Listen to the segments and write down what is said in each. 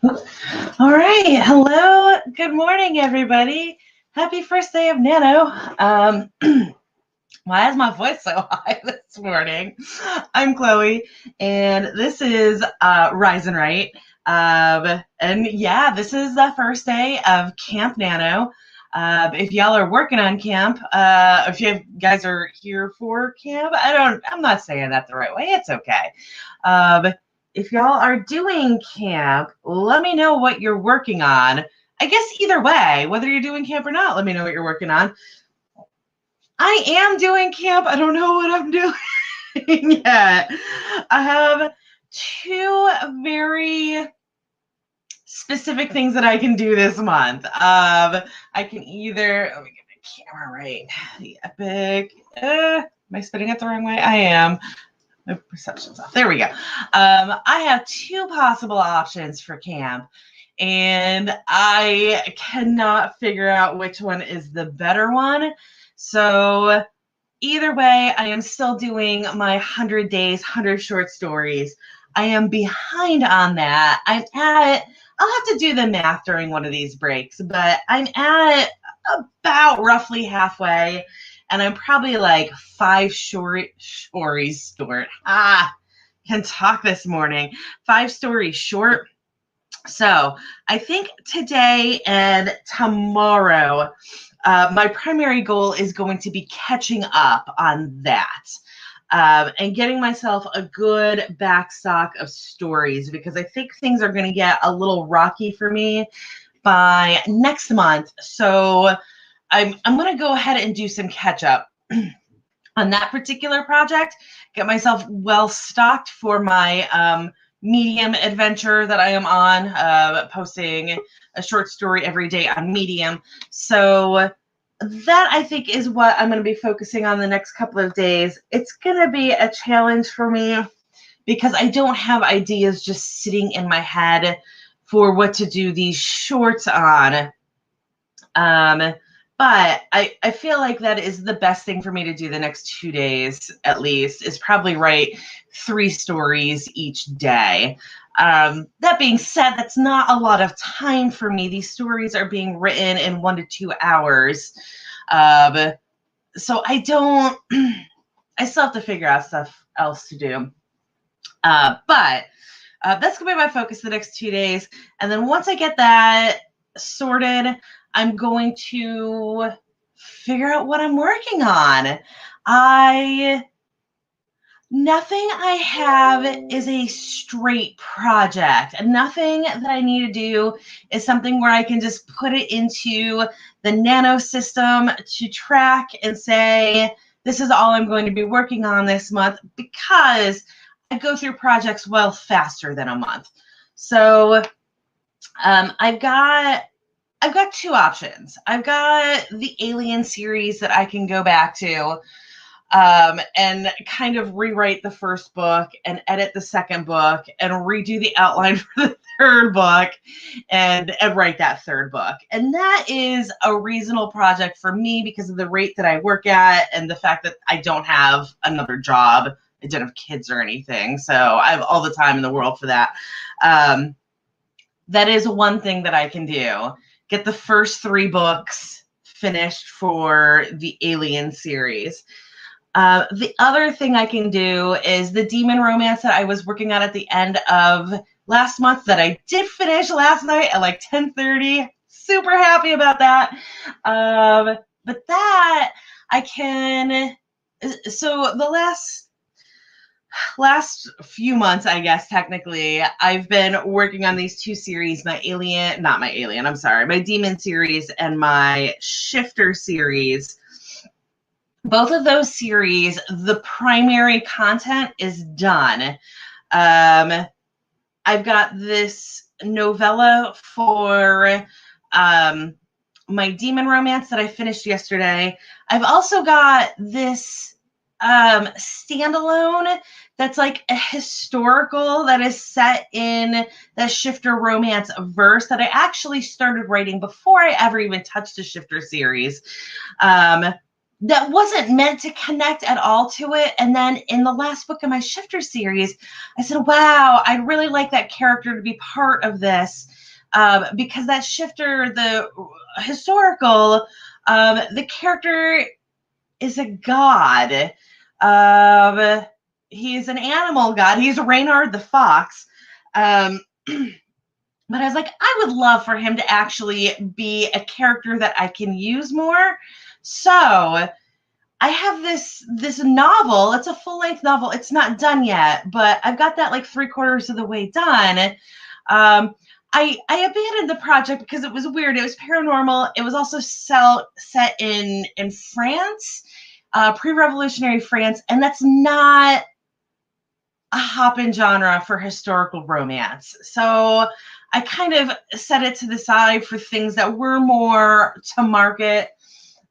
All right. Hello. Good morning, everybody. Happy first day of NANO. Why is my voice so high this morning? I'm Chloe, and this is Rise and Right. And yeah, this is the first day of Camp NANO. If y'all are working on camp, if you guys are here for camp, I'm not saying that the right way. It's okay. Um, if y'all are doing camp, let me know what you're working on. I guess either way, whether you're doing camp or not, let me know what you're working on. I am doing camp. I don't know what I'm doing yet. I have two very specific things that I can do this month. I can either, let me get my camera right. The epic. Am I spinning it the wrong way? I am. My perception's off. There we go. I have two possible options for camp, and I cannot figure out which one is the better one. So either way, I am still doing my 100 days, 100 short stories. I am behind on that. I'll have to do the math during one of these breaks, but I'm at about roughly halfway, and I'm probably like 5 stories short. Can talk this morning. 5 stories short. So I think today and tomorrow, my primary goal is going to be catching up on that. And getting myself a good backstock of stories, because I think things are going to get a little rocky for me by next month. So I'm going to go ahead and do some catch up on that particular project, get myself well stocked for my Medium adventure that I am on, posting a short story every day on Medium. So that, I think, is what I'm going to be focusing on the next couple of days. It's going to be a challenge for me because I don't have ideas just sitting in my head for what to do these shorts on. But I feel like that is the best thing for me to do the next 2 days, at least, is probably write 3 stories each day. That being said, that's not a lot of time for me. These stories are being written in 1 to 2 hours. So I still have to figure out stuff else to do. But that's going to be my focus the next 2 days. And then once I get that sorted, I'm going to figure out what I'm working on. Nothing I have is a straight project, and nothing that I need to do is something where I can just put it into the NANO system to track and say, this is all I'm going to be working on this month, because I go through projects well faster than a month. So I've got 2 options. I've got the Alien series that I can go back to and kind of rewrite the first book and edit the second book and redo the outline for the third book and write that third book. And that is a reasonable project for me because of the rate that I work at and the fact that I don't have another job. I don't have kids or anything, so I have all the time in the world for that. That is one thing that I can do. Get the first 3 books finished for the Alien series. The other thing I can do is the demon romance that I was working on at the end of last month that I did finish last night at like 10:30. Super happy about that. But that I can. So the last few months, I guess, technically, I've been working on these 2 series, my demon series and my shifter series. Both of those series, the primary content is done. I've got this novella for my demon romance that I finished yesterday. I've also got this standalone that's like a historical that is set in the shifter romance verse that I actually started writing before I ever even touched the shifter series. that wasn't meant to connect at all to it. And then in the last book of my Shifter series, I said, wow, I'd really like that character to be part of this, because that Shifter, the historical, the character is a god. Um, he's an animal god. He's Reynard the fox. Um, but I was like, I would love for him to actually be a character that I can use more. So I have this novel. It's a full length novel. It's not done yet, but I've got that like 3/4 of the way done. I abandoned the project because it was weird. It was paranormal. It was also set in France, pre-revolutionary France, and that's not a hop-in genre for historical romance. So I kind of set it to the side for things that were more to market.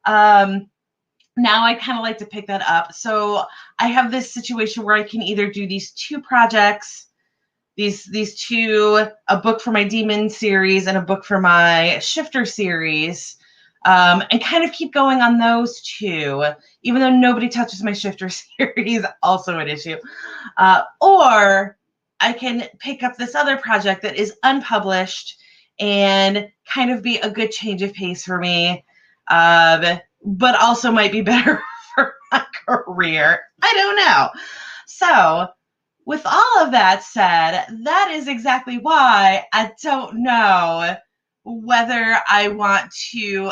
Now I kind of like to pick that up. So I have this situation where I can either do these two projects, these two, a book for my Demon series and a book for my Shifter series, and kind of keep going on those two, even though nobody touches my Shifter series, also an issue. Or I can pick up this other project that is unpublished and kind of be a good change of pace for me, but also might be better for my career. I don't know. So, with all of that said, that is exactly why I don't know whether I want to,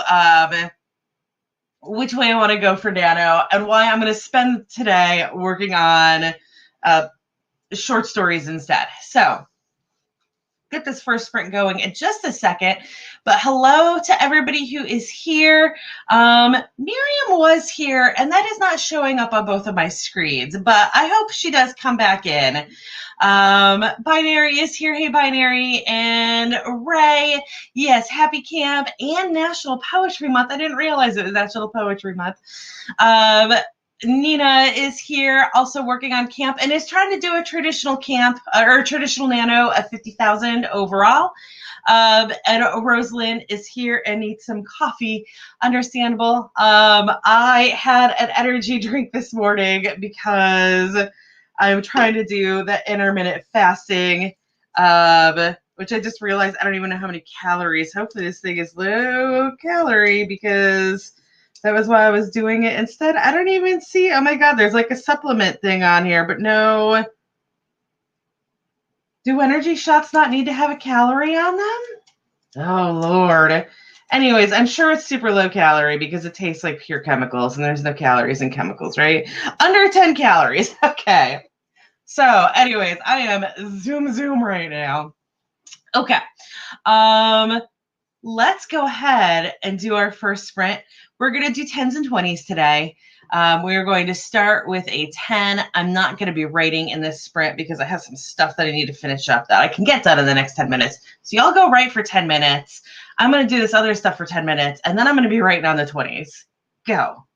which way I want to go for NANO, and why I'm going to spend today working on short stories instead. So, get this first sprint going in just a second. But hello to everybody who is here. Miriam was here, and that is not showing up on both of my screens, but I hope she does come back in. Binary is here. Hey, Binary. And Ray, yes, happy camp and National Poetry Month. I didn't realize it was National Poetry Month. Nina is here, also working on camp, and is trying to do a traditional camp or a traditional NANO of 50,000 overall. And Rosalind is here and needs some coffee. Understandable. I had an energy drink this morning because I'm trying to do the intermittent fasting, which I just realized I don't even know how many calories. Hopefully this thing is low calorie because that was why I was doing it instead. I don't even see. Oh my God, there's like a supplement thing on here, but no. Do energy shots not need to have a calorie on them? Oh, Lord. Anyways, I'm sure it's super low calorie because it tastes like pure chemicals and there's no calories in chemicals, right? Under 10 calories. Okay. So, anyways, I am zoom right now. Okay. Let's go ahead and do our first sprint. We're going to do 10s and 20s today. We are going to start with a 10. I'm not going to be writing in this sprint because I have some stuff that I need to finish up that I can get done in the next 10 minutes. So y'all go write for 10 minutes. I'm going to do this other stuff for 10 minutes, and then I'm going to be writing on the 20s. Go.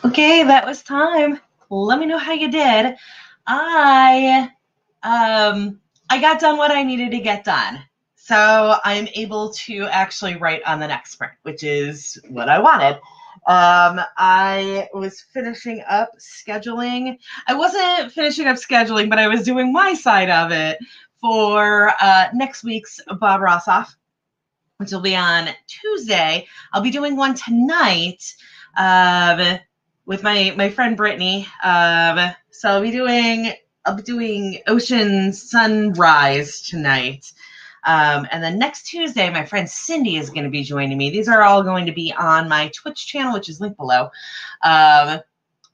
Okay, that was time. Let me know how you did. I I got done what I needed to get done. So I'm able to actually write on the next sprint, which is what I wanted. I was finishing up scheduling. I wasn't finishing up scheduling, but I was doing my side of it for next week's Bob Ross Off, which will be on Tuesday. I'll be doing one tonight with my friend Brittany. So I'll be doing Ocean Sunrise tonight. And then next Tuesday, my friend Cindy is going to be joining me. These are all going to be on my Twitch channel, which is linked below. But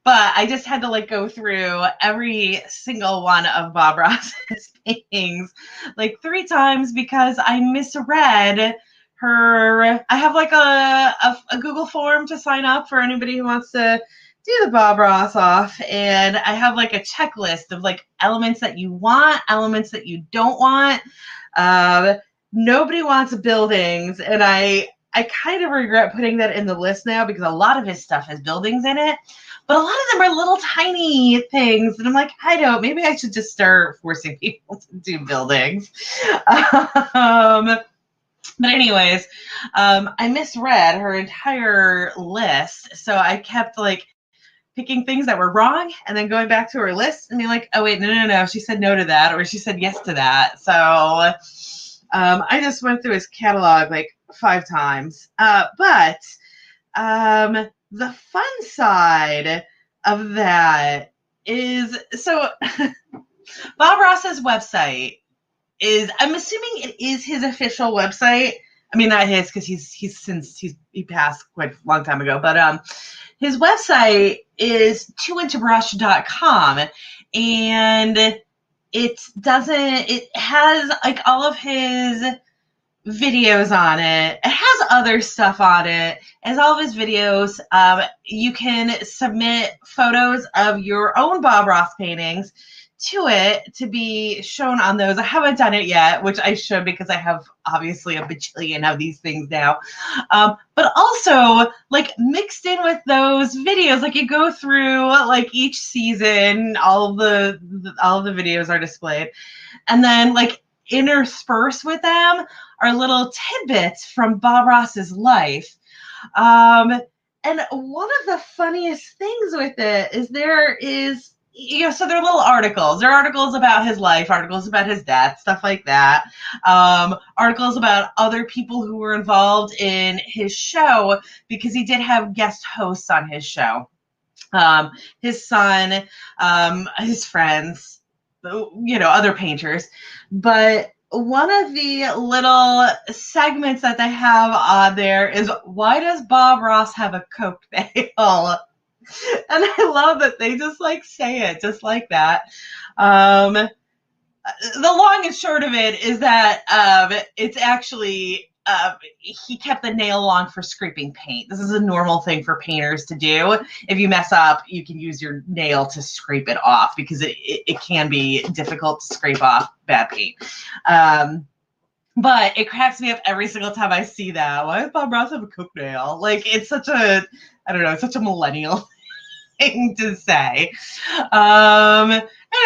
I just had to go through every single one of Bob Ross's paintings 3 times because I misread her. I have a Google form to sign up for anybody who wants to do the Bob Ross off, and I have a checklist of elements that you want, elements that you don't want. Nobody wants buildings, and I kind of regret putting that in the list now because a lot of his stuff has buildings in it, but a lot of them are little tiny things, and I'm maybe I should just start forcing people to do buildings. But anyways, I misread her entire list, so I kept picking things that were wrong and then going back to her list and being oh wait, no, she said no to that, or she said yes to that. So I just went through his catalog 5 times. But the fun side of that is, so Bob Ross's website is, I'm assuming it is his official website. I mean, not his, because he passed quite a long time ago, but his website is 2inchbrush.com, and it has all of his videos on it. It has other stuff on it. It has all of his videos. You can submit photos of your own Bob Ross paintings to it to be shown on those. I haven't done it yet, which I should because I have obviously a bajillion of these things now. But also mixed in with those videos, you go through each season, all the videos are displayed, and then interspersed with them are little tidbits from Bob Ross's life. And one of the funniest things with it is so there are little articles. There are articles about his life, articles about his death, stuff like that. Articles about other people who were involved in his show, because he did have guest hosts on his show. His son, his friends, other painters. But one of the little segments that they have on there is, why does Bob Ross have a Coke nail? And I love that they just say it just like that. The long and short of it is that it's actually he kept the nail long for scraping paint. This is a normal thing for painters to do. If you mess up, you can use your nail to scrape it off, because it can be difficult to scrape off bad paint. But it cracks me up every single time I see that. Why does Bob Ross have a Coke nail? It's such a, I don't know, it's such a millennial thing to say.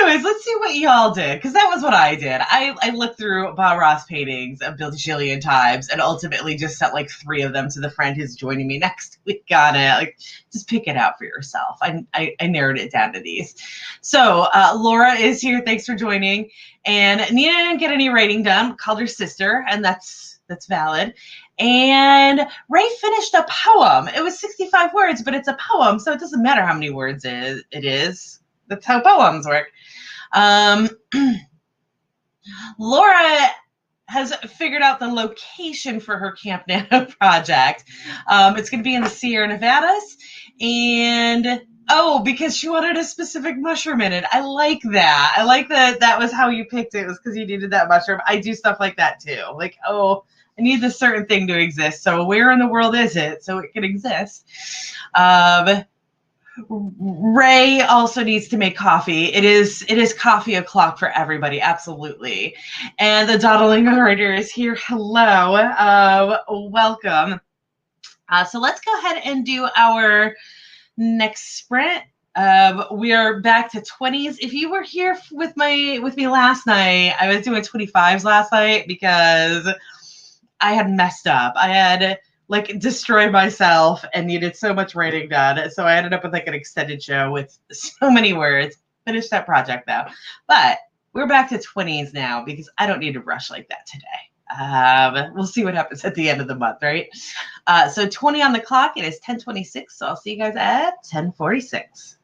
Anyways, let's see what y'all did, because that was what I did. I looked through Bob Ross paintings a bajillion times and ultimately just sent 3 of them to the friend who's joining me next week on it. Just pick it out for yourself. I narrowed it down to these. So Laura is here. Thanks for joining. And Nina didn't get any writing done. Called her sister, and that's valid. And Ray finished a poem. It was 65 words, but it's a poem, so it doesn't matter how many words it is. That's how poems work. Laura has figured out the location for her Camp Nano project. It's going to be in the Sierra Nevadas, and because she wanted a specific mushroom in it. I like that. I like that was how you picked it, was because you needed that mushroom. I do stuff like that too. I need this certain thing to exist. So where in the world is it so it can exist? Ray also needs to make coffee. It is coffee o'clock for everybody, absolutely. And the dawdling writer is here. Hello, welcome. So let's go ahead and do our next sprint. We are back to 20s. If you were here with me last night, I was doing 25s last night because I had messed up. I had like destroyed myself and needed so much writing done. So I ended up with like an extended show with so many words. Finished that project though. But we're back to 20s now because I don't need to rush like that today. We'll see what happens at the end of the month, right? So 20 on the clock. It is 10:26. So I'll see you guys at 10:46.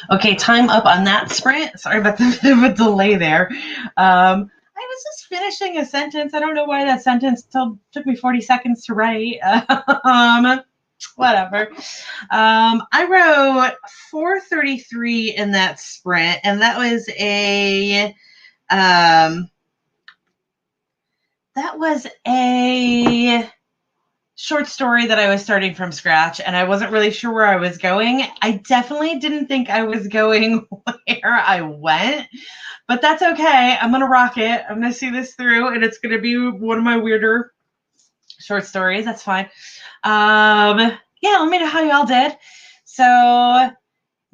Okay, time up on that sprint. Sorry about the bit of a delay there. I was just finishing a sentence. I don't know why that sentence took me 40 seconds to write. Whatever. I wrote 433 in that sprint, and that was a short story that I was starting from scratch, and I wasn't really sure where I was going. I definitely didn't think I was going where I went, but that's okay. I'm going to rock it. I'm going to see this through, and it's going to be one of my weirder short stories. That's fine. Yeah, let me know how y'all did. So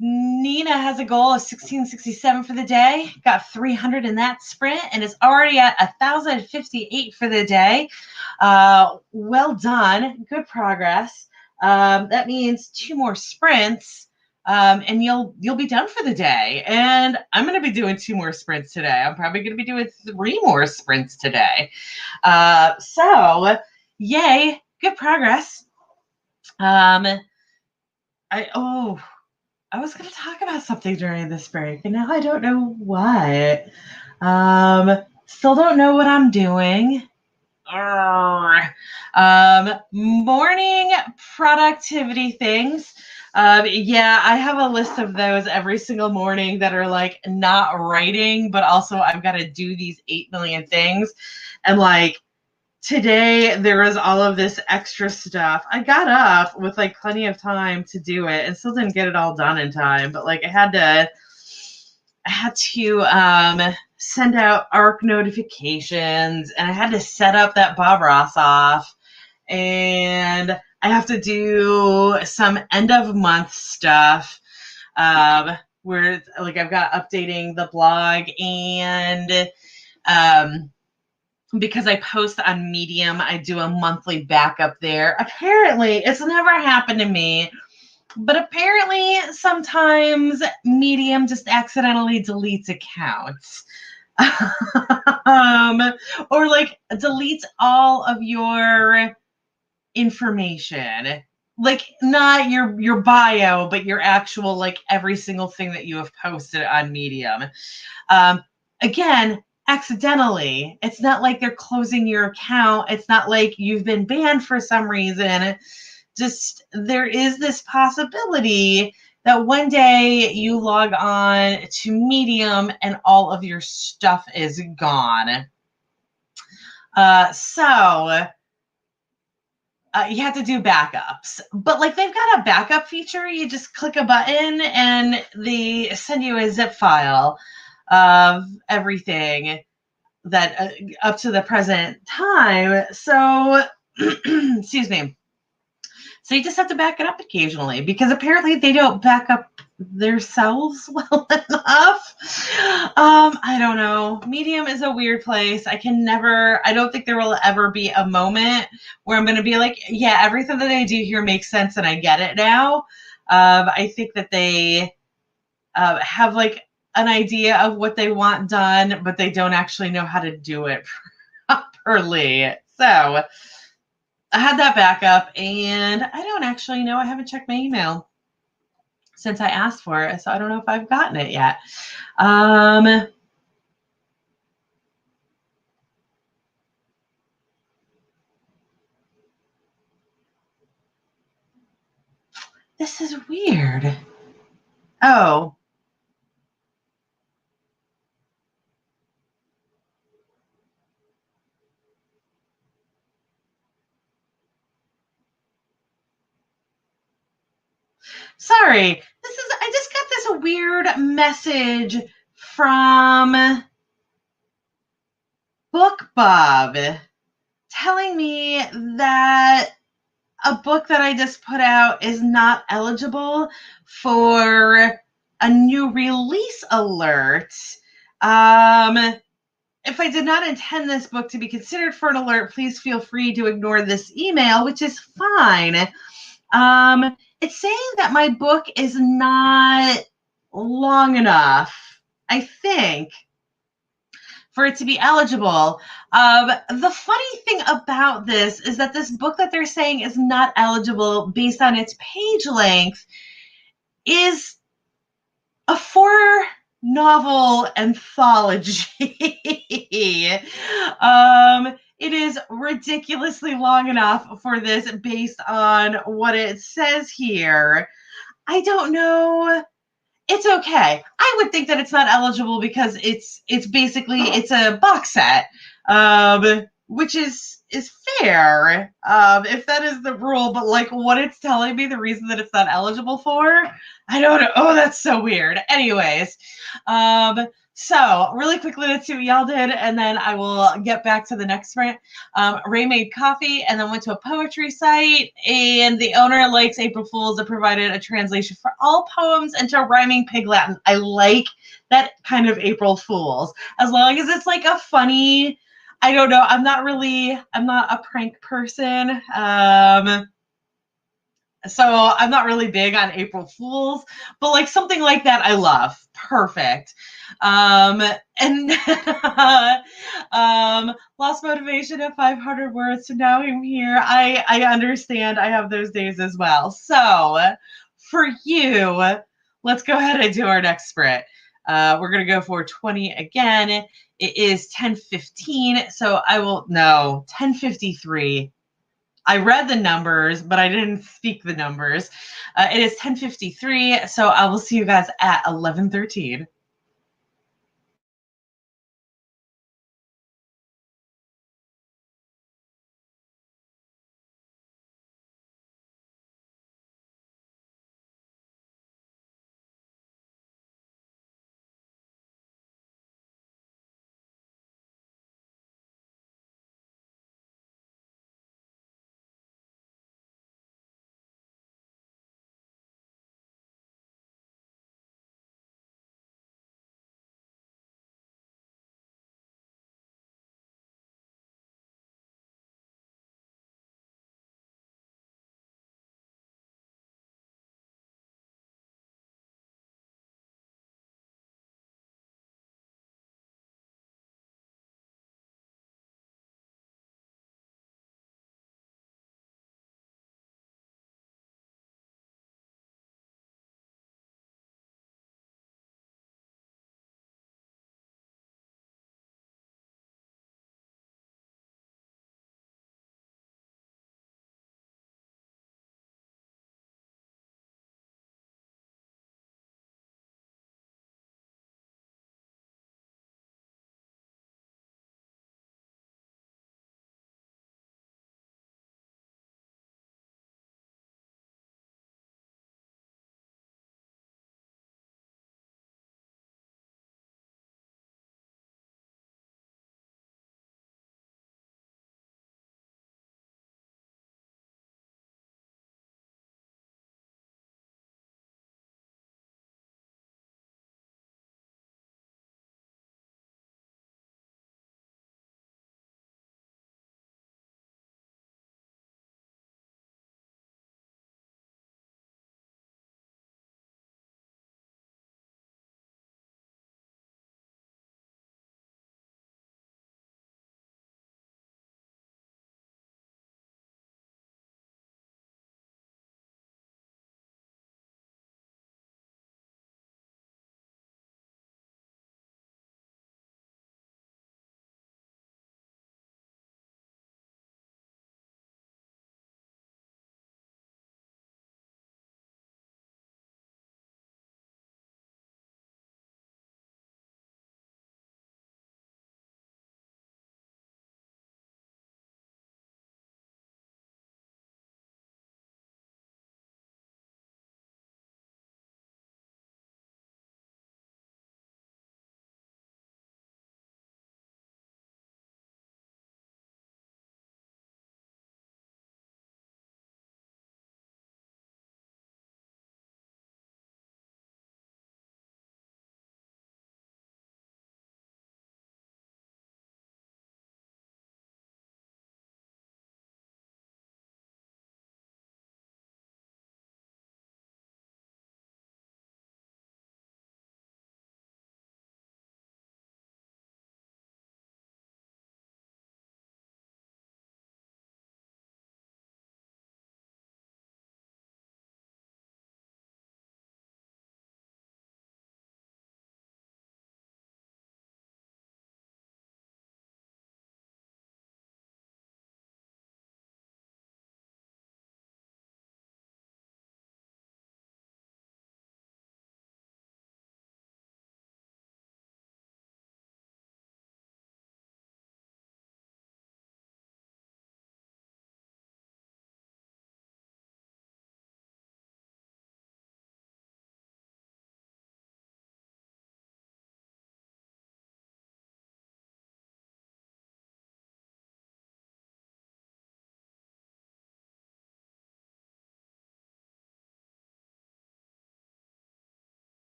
Nina has a goal of 1667 for the day, got 300 in that sprint, and is already at 1,058 for the day. Well done. Good progress. That means 2 more sprints, and you'll be done for the day. And I'm going to be doing 2 more sprints today. I'm probably going to be doing 3 more sprints today. So yay, good progress. I was going to talk about something during this break, and now I don't know what. Still don't know what I'm doing. Morning productivity things. Yeah, I have a list of those every single morning that are like not writing, but also I've got to do these 8 million things. And like, today there was all of this extra stuff. I got up with like plenty of time to do it and still didn't get it all done in time, but like I had to send out ARC notifications, and I had to set up that Bob Ross off, and I have to do some end of month stuff where like I've got updating the blog, and because I post on Medium, I do a monthly backup there. Apparently, it's never happened to me, but apparently sometimes Medium just accidentally deletes accounts. Or like deletes all of your information. Like not your bio, but your actual, like every single thing that you have posted on Medium. Again, accidentally. It's not like they're closing your account. It's not like you've been banned for some reason. Just there is this possibility that one day you log on to Medium and all of your stuff is gone. So you have to do backups, but like they've got a backup feature. You just click a button and they send you a zip file of everything that up to the present time. So, excuse me. So you just have to back it up occasionally because apparently they don't back up themselves well enough. I don't know. Medium is a weird place. I don't think there will ever be a moment where I'm going to be like, yeah, everything that I do here makes sense and I get it now. I think that they have like an idea of what they want done, but they don't actually know how to do it properly. So I had that backup, and I don't actually know. I haven't checked my email since I asked for it, so I don't know if I've gotten it yet. This is weird. Oh. Sorry. I just got this weird message from BookBub telling me that a book that I just put out is not eligible for a new release alert. If I did not intend this book to be considered for an alert, please feel free to ignore this email, which is fine. It's saying that my book is not long enough, I think, for it to be eligible. The funny thing about this is that this book that they're saying is not eligible based on its page length is a four novel anthology. It is ridiculously long enough for this based on what it says here. I don't know. It's okay. I would think that it's not eligible because it's basically it's a box set, which is fair if that is the rule. But like what it's telling me, the reason that it's not eligible for, I don't know. Oh, that's so weird. Anyways, um, so really quickly, let's see what y'all did, and then I will get back to the next rant. Ray made coffee and then went to a poetry site, and the owner likes April Fools and provided a translation for all poems into rhyming Pig Latin. I like that kind of April Fools, as long as it's like a funny. I don't know. I'm not a prank person. So I'm not really big on April Fools, but like something like that, I love. Perfect. And lost motivation at 500 words. So now I'm here. I understand. I have those days as well. So for you, let's go ahead and do our next sprint. We're gonna go for 20 again. It is 10:15. So I will no 10:53. I read the numbers, but I didn't speak the numbers. It is 10:53, so I will see you guys at 11:13.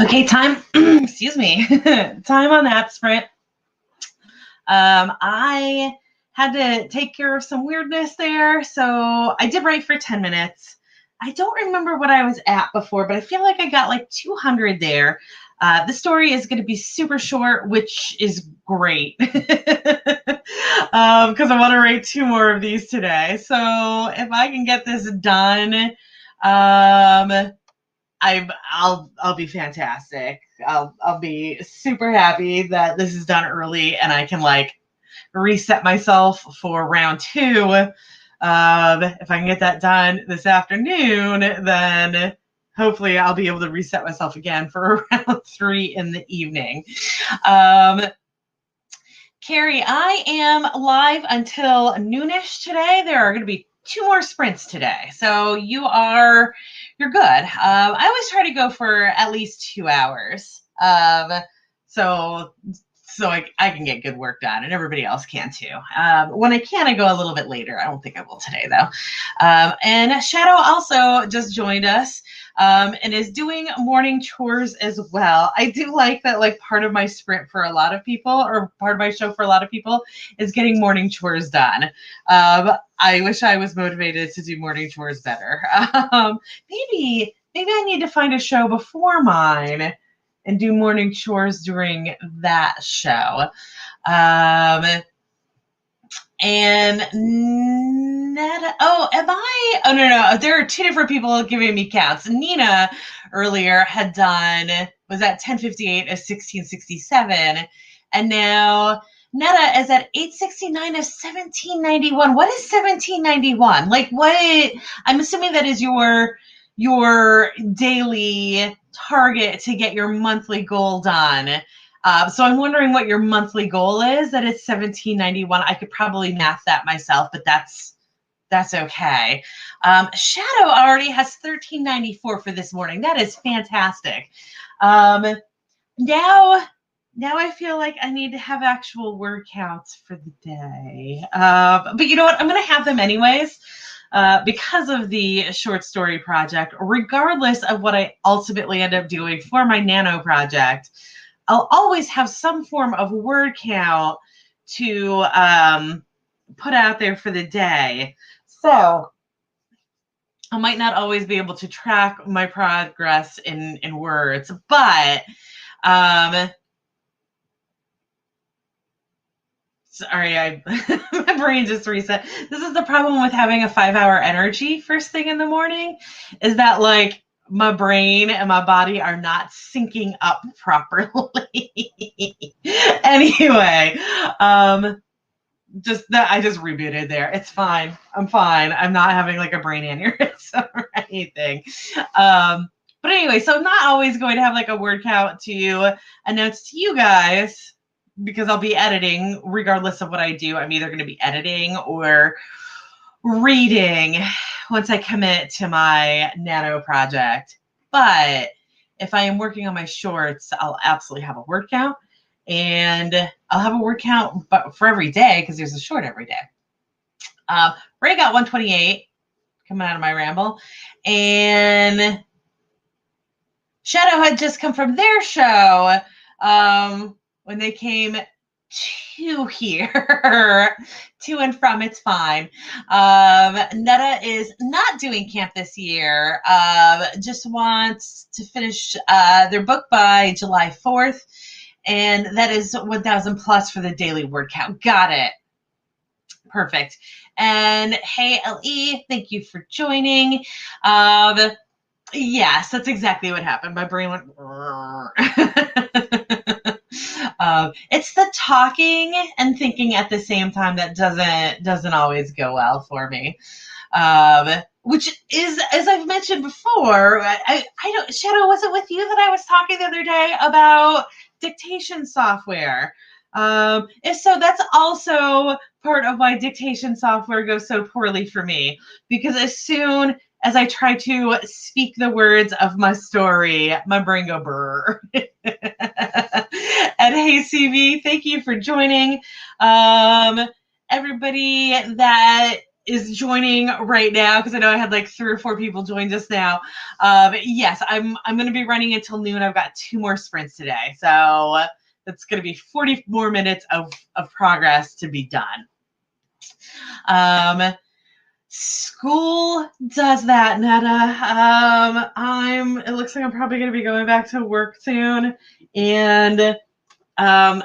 Okay, time, excuse me, time on that sprint. I had to take care of some weirdness there, so I did write for 10 minutes. I don't remember what I was at before, but I feel like I got like 200 there. The story is going to be super short, which is great because I want to write 2 more of these today. So if I can get this done, I'll be fantastic. I'll be super happy that this is done early and I can like reset myself for round 2. If I can get that done this afternoon, then hopefully I'll be able to reset myself again for round 3 in the evening. Carrie, I am live until noonish today. There are going to be 2 more sprints today. So you're good. I always try to go for at least 2 hours. So I can get good work done, and everybody else can too. When I can, I go a little bit later. I don't think I will today, though. And Shadow also just joined us and is doing morning chores as well. I do like that, like, part of my sprint for a lot of people, or part of my show for a lot of people, is getting morning chores done. I wish I was motivated to do morning chores better. Maybe I need to find a show before mine and do morning chores during that show. And Netta, no, there are 2 different people giving me counts. Nina earlier had done, was at 10:58 of 1667, and now Netta is at 8:69 of 1791. What is 1791? Like, what? I'm assuming that is your daily target to get your monthly goal done. So I'm wondering what your monthly goal is. That it's 1791. I could probably math that myself, but that's okay. Shadow already has 1394 for this morning. That is fantastic. Now I feel like I need to have actual word counts for the day. But you know what? I'm going to have them anyways. Because of the short story project, regardless of what I ultimately end up doing for my NANO project, I'll always have some form of word count to put out there for the day. So I might not always be able to track my progress in words, but sorry, my brain just reset. This is the problem with having a 5-hour energy first thing in the morning, is that, like, my brain and my body are not syncing up properly. Anyway, I just rebooted there. It's fine. I'm fine. I'm not having like a brain aneurysm or anything. But anyway, so I'm not always going to have like a word count to announce to you guys, because I'll be editing regardless of what I do. I'm either going to be editing or reading once I commit to my NANO project. But if I am working on my shorts, I'll absolutely have a word count, and I'll have a word count for every day because there's a short every day. Ray got 128 coming out of my ramble, and Shadow had just come from their show when they came to here, to and from. It's fine. Netta is not doing camp this year. Just wants to finish their book by July 4th, and that is 1,000 plus for the daily word count. Got it. Perfect. And hey, LE, thank you for joining. Yes, that's exactly what happened. My brain went. It's the talking and thinking at the same time that doesn't always go well for me. Which is, as I've mentioned before, I don't, Shadow, was it with you that I was talking the other day about dictation software? If so, that's also part of why dictation software goes so poorly for me, because as soon as I try to speak the words of my story, my brain go brr. And hey, CV, thank you for joining. Everybody that is joining right now, because I know I had like 3 or 4 people join just now. Yes, I'm going to be running until noon. I've got 2 more sprints today, so that's going to be 40 more minutes of progress to be done. School does that, Netta. It looks like I'm probably going to be going back to work soon, and I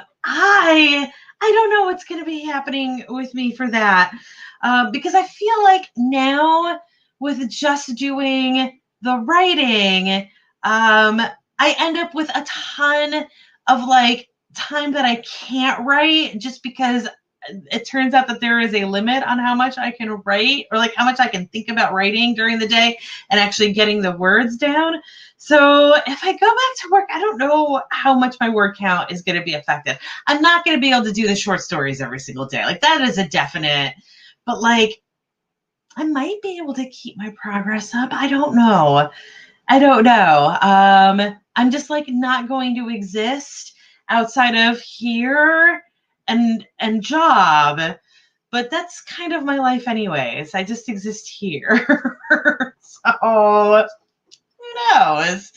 don't know what's going to be happening with me for that, because I feel like now with just doing the writing, I end up with a ton of like time that I can't write, just because it turns out that there is a limit on how much I can write, or like how much I can think about writing during the day and actually getting the words down. So if I go back to work, I don't know how much my word count is going to be affected. I'm not going to be able to do the short stories every single day. Like, that is a definite, but like, I might be able to keep my progress up. I don't know. I'm just like not going to exist outside of here and job, but that's kind of my life anyways. I just exist here. So who knows?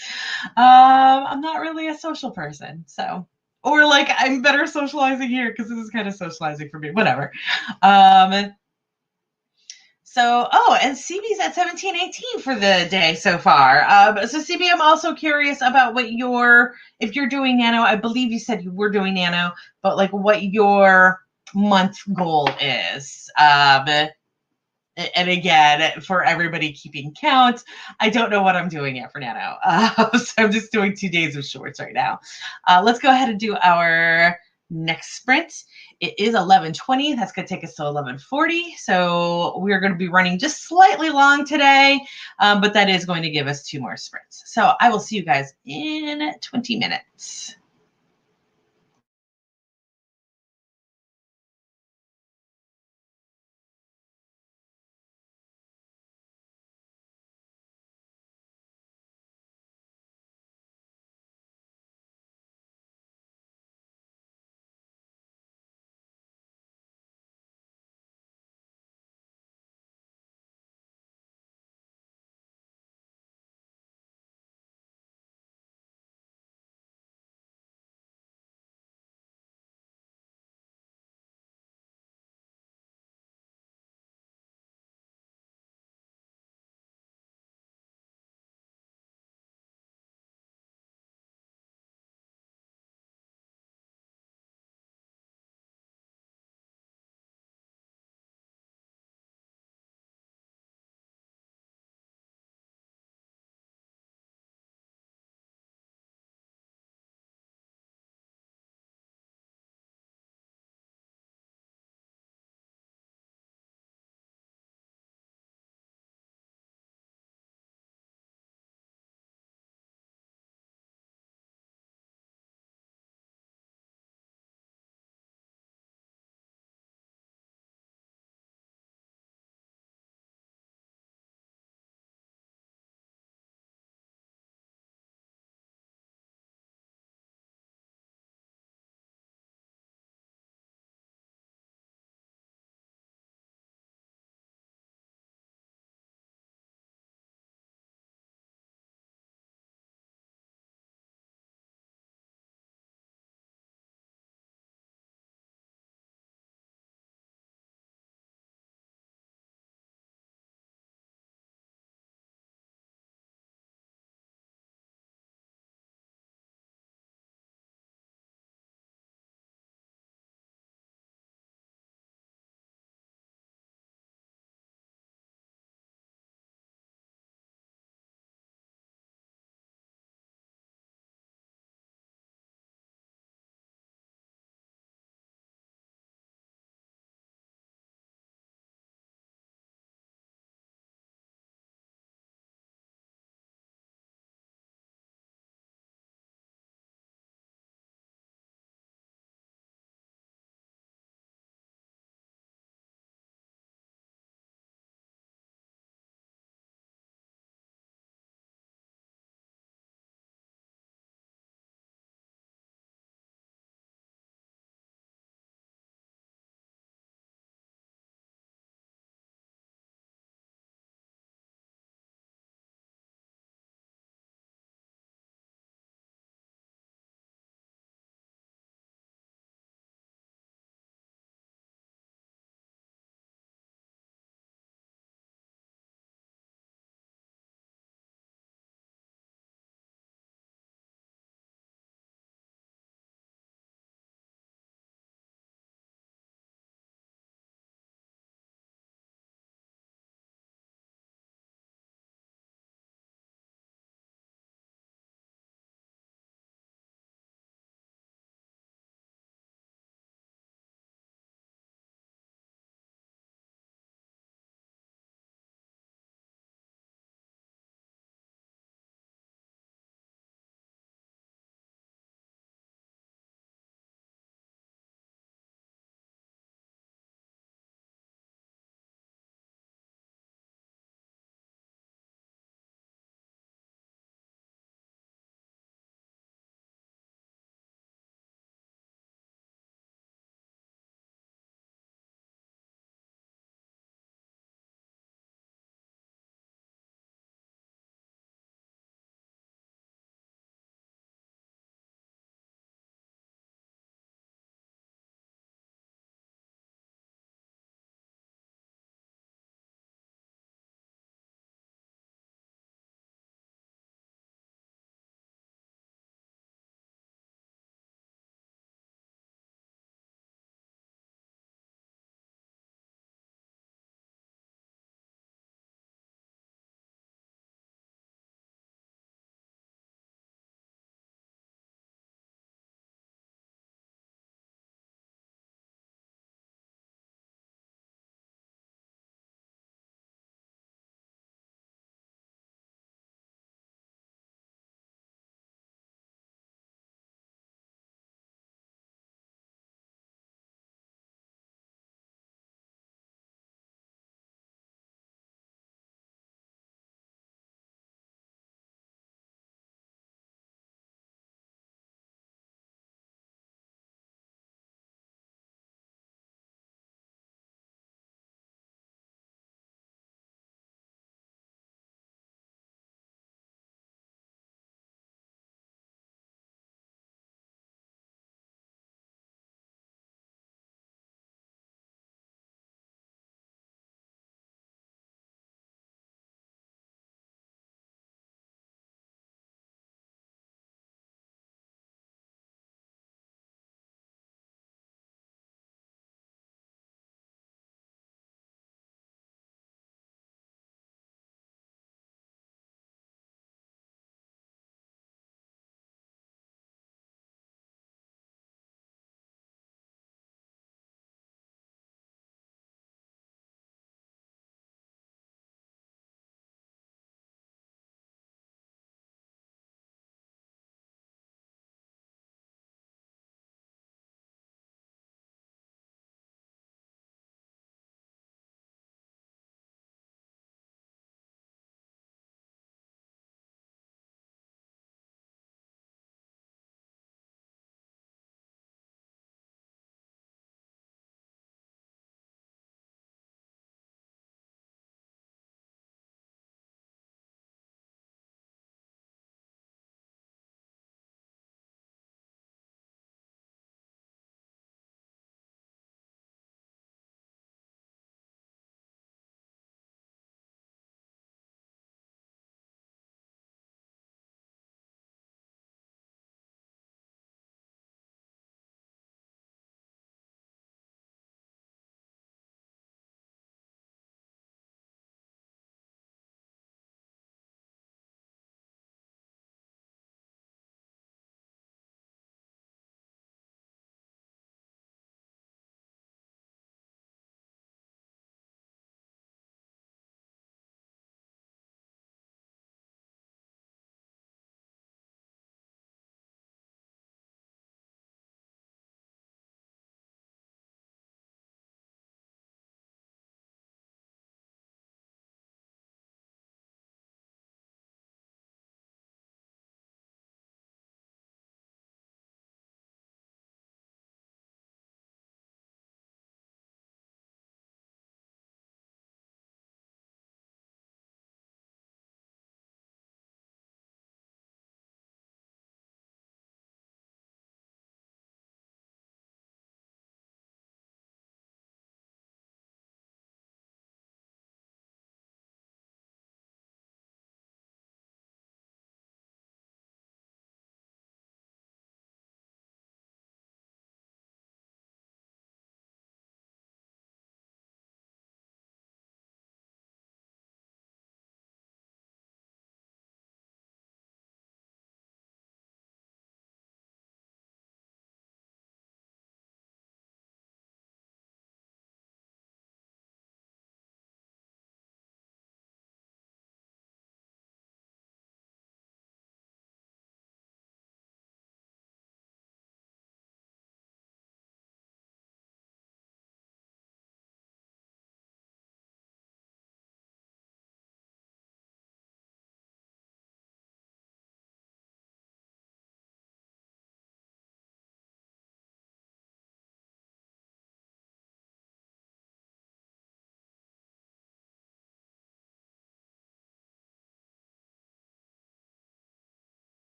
I'm not really a social person, so, or like I'm better socializing here because this is kind of socializing for me. Whatever. Um, and CB's at 1718 for the day so far. So CB, I'm also curious about if you're doing Nano. I believe you said you were doing Nano, but like what your month goal is. And again, for everybody keeping count, I don't know what I'm doing yet for Nano. So I'm just doing 2 days of shorts right now. Let's go ahead and do our next sprint. It is 11:20. That's going to take us to 11:40. So we're going to be running just slightly long today, but that is going to give us 2 more sprints. So I will see you guys in 20 minutes.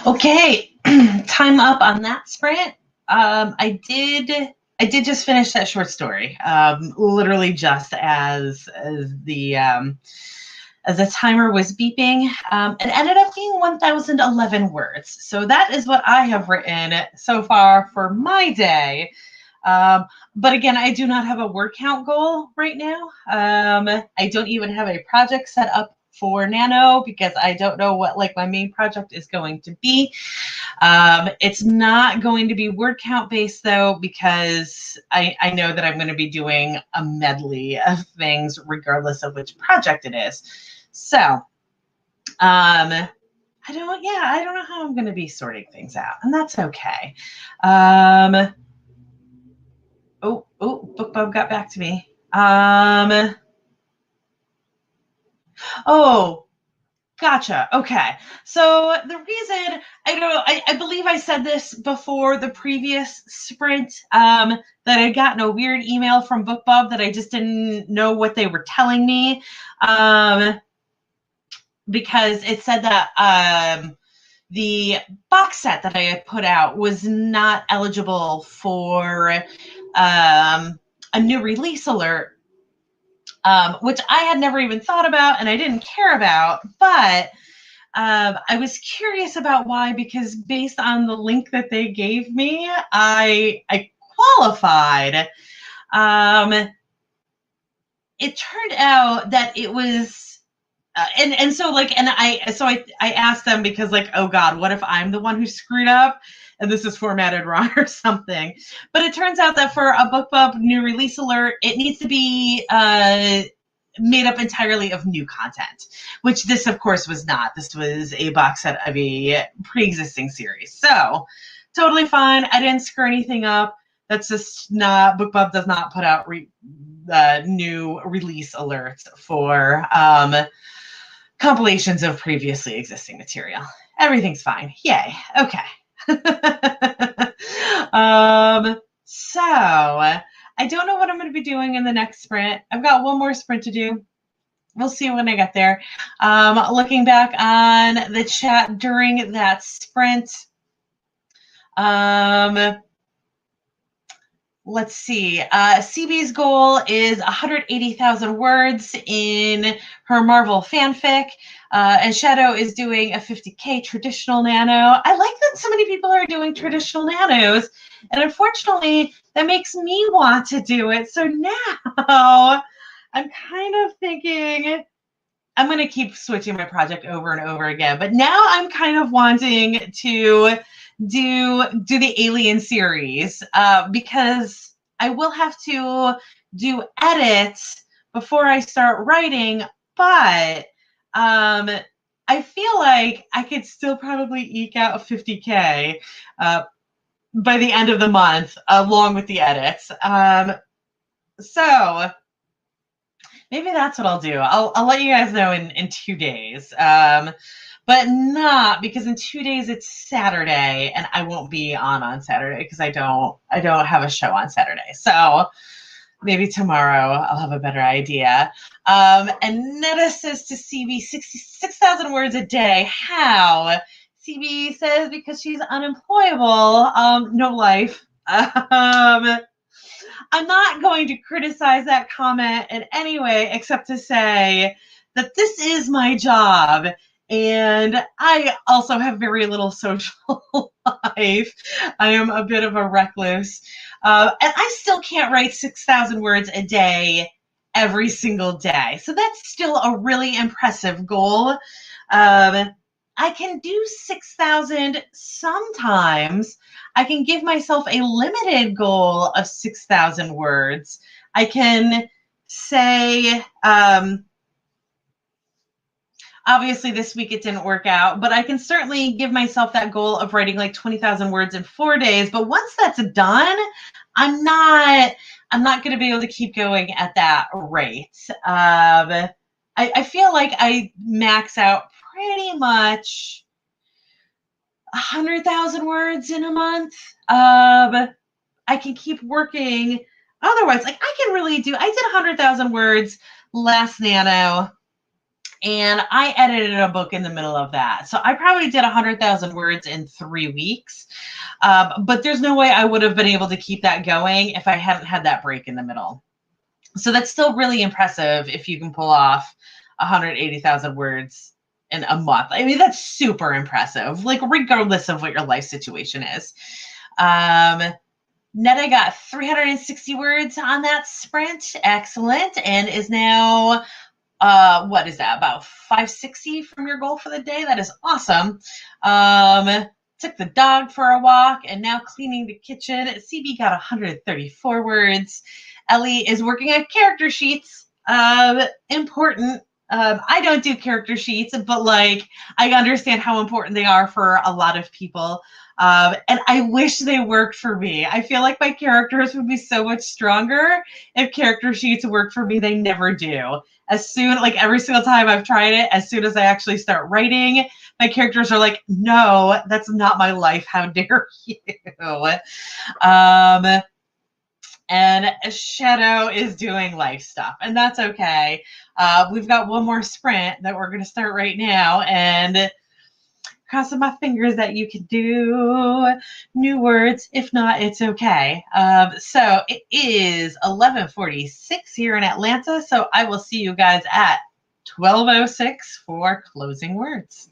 Okay, time up on that sprint. I did just finish that short story. Literally just as the timer was beeping. It ended up being 1,011 words. So that is what I have written so far for my day. But again, I do not have a word count goal right now. I don't even have a project set up for NANO because I don't know what like my main project is going to be. It's not going to be word count based though, because I know that I'm going to be doing a medley of things regardless of which project it is. So, I don't know how I'm going to be sorting things out, and that's okay. BookBub got back to me. Gotcha. Okay. So the reason I believe I said this before the previous sprint, that I gotten a weird email from BookBub that I just didn't know what they were telling me, because it said that the box set that I had put out was not eligible for a new release alert, which I had never even thought about and I didn't care about, but I was curious about why, because based on the link that they gave me, I qualified. It turned out that it was I asked them because like, oh God, what if I'm the one who screwed up and this is formatted wrong or something? But it turns out that for a BookBub new release alert, it needs to be made up entirely of new content, which this of course was not. This was a box set of a pre-existing series. So totally fine. I didn't screw anything up. That's just not, BookBub does not put out new release alerts for compilations of previously existing material. Everything's fine. Yay. Okay. So I don't know what I'm going to be doing in the next sprint. I've got one more sprint to do. We'll see when I get there. Looking back on the chat during that sprint, let's see. CB's goal is 180,000 words in her Marvel fanfic, and Shadow is doing a 50K traditional nano. I like that so many people are doing traditional nanos, and unfortunately, that makes me want to do it. So now I'm kind of thinking I'm going to keep switching my project over and over again, but now I'm kind of wanting to do the Alien series, because I will have to do edits before I start writing, but I feel like I could still probably eke out 50K by the end of the month, along with the edits. So maybe that's what I'll do. I'll let you guys know in 2 days. But not because in 2 days it's Saturday and I won't be on Saturday because I don't have a show on Saturday. So maybe tomorrow I'll have a better idea. And Netta says to CB 6,000 words a day. How? CB says because she's unemployable. No life. I'm not going to criticize that comment in any way except to say that this is my job. And I also have very little social life. I am a bit of a recluse. And I still can't write 6,000 words a day every single day. So that's still a really impressive goal. I can do 6,000 sometimes. I can give myself a limited goal of 6,000 words. I can say, obviously this week it didn't work out, but I can certainly give myself that goal of writing like 20,000 words in 4 days. But once that's done, I'm not going to be able to keep going at that rate. I feel like I max out pretty much 100,000 words in a month. I can keep working. Otherwise, like I did 100,000 words last nano. And I edited a book in the middle of that. So I probably did 100,000 words in 3 weeks. But there's no way I would have been able to keep that going if I hadn't had that break in the middle. So that's still really impressive if you can pull off 180,000 words in a month. I mean, that's super impressive, like regardless of what your life situation is. Netta got 360 words on that sprint. Excellent. And is now, what is that, about 560 from your goal for the day? That is awesome. Took the dog for a walk and now cleaning the kitchen. CB got 134 words. Ellie is working on character sheets. Important. I don't do character sheets, but like I understand how important they are for a lot of people. And I wish they worked for me. I feel like my characters would be so much stronger if character sheets worked for me. They never do. As soon, like every single time I've tried it, as soon as I actually start writing, my characters are like, no, that's not my life. How dare you? And Shadow is doing life stuff, and that's okay. We've got one more sprint that we're going to start right now, and crossing my fingers that you can do new words. If not, it's okay. So it is 11:46 here in Atlanta, so I will see you guys at 12:06 for closing words.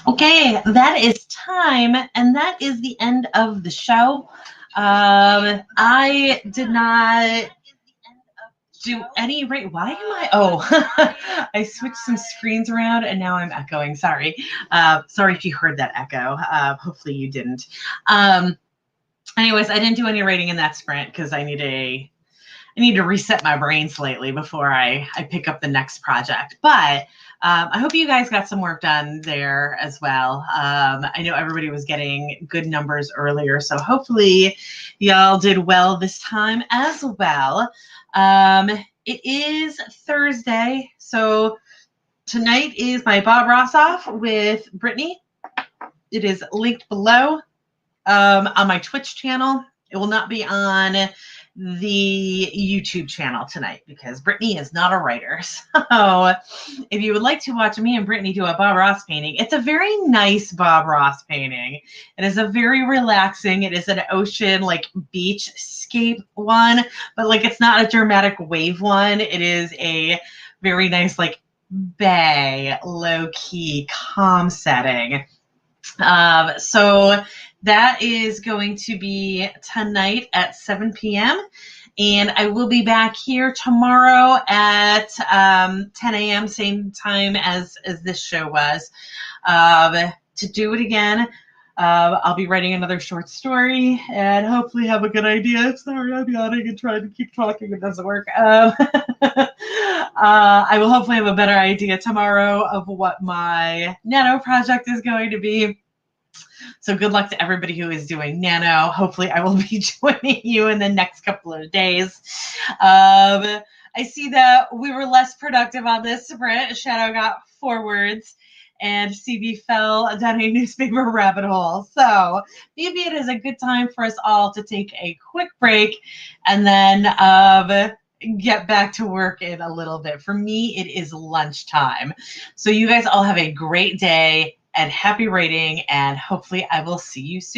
Okay, that is time, and that is the end of the show. I did not do any rate. Why am I? Oh, I switched some screens around, and now I'm echoing. Sorry. Sorry if you heard that echo. Hopefully you didn't. Anyways, I didn't do any rating in that sprint because I need to reset my brain slightly before I pick up the next project. But I hope you guys got some work done there as well. I know everybody was getting good numbers earlier, so hopefully y'all did well this time as well. It is Thursday, so tonight is my Bob Ross off with Brittany. It is linked below on my Twitch channel. It will not be on the YouTube channel tonight because Brittany is not a writer. So if you would like to watch me and Brittany do a Bob Ross painting, it's a very nice Bob Ross painting. It is a very relaxing, it is an ocean, like beachscape one, but like it's not a dramatic wave one. It is a very nice, like bay, low-key, calm setting. So that is going to be tonight at 7 p.m. And I will be back here tomorrow at 10 a.m., same time as this show was, to do it again. I'll be writing another short story and hopefully have a good idea. Sorry, I'm yawning and trying to keep talking. It doesn't work. I will hopefully have a better idea tomorrow of what my NANO project is going to be. So good luck to everybody who is doing NANO. Hopefully I will be joining you in the next couple of days. I see that we were less productive on this sprint. Shadow got 4 words and CB fell down a newspaper rabbit hole. So maybe it is a good time for us all to take a quick break and then get back to work in a little bit. For me, it is lunchtime. So you guys all have a great day and happy writing, and hopefully I will see you soon.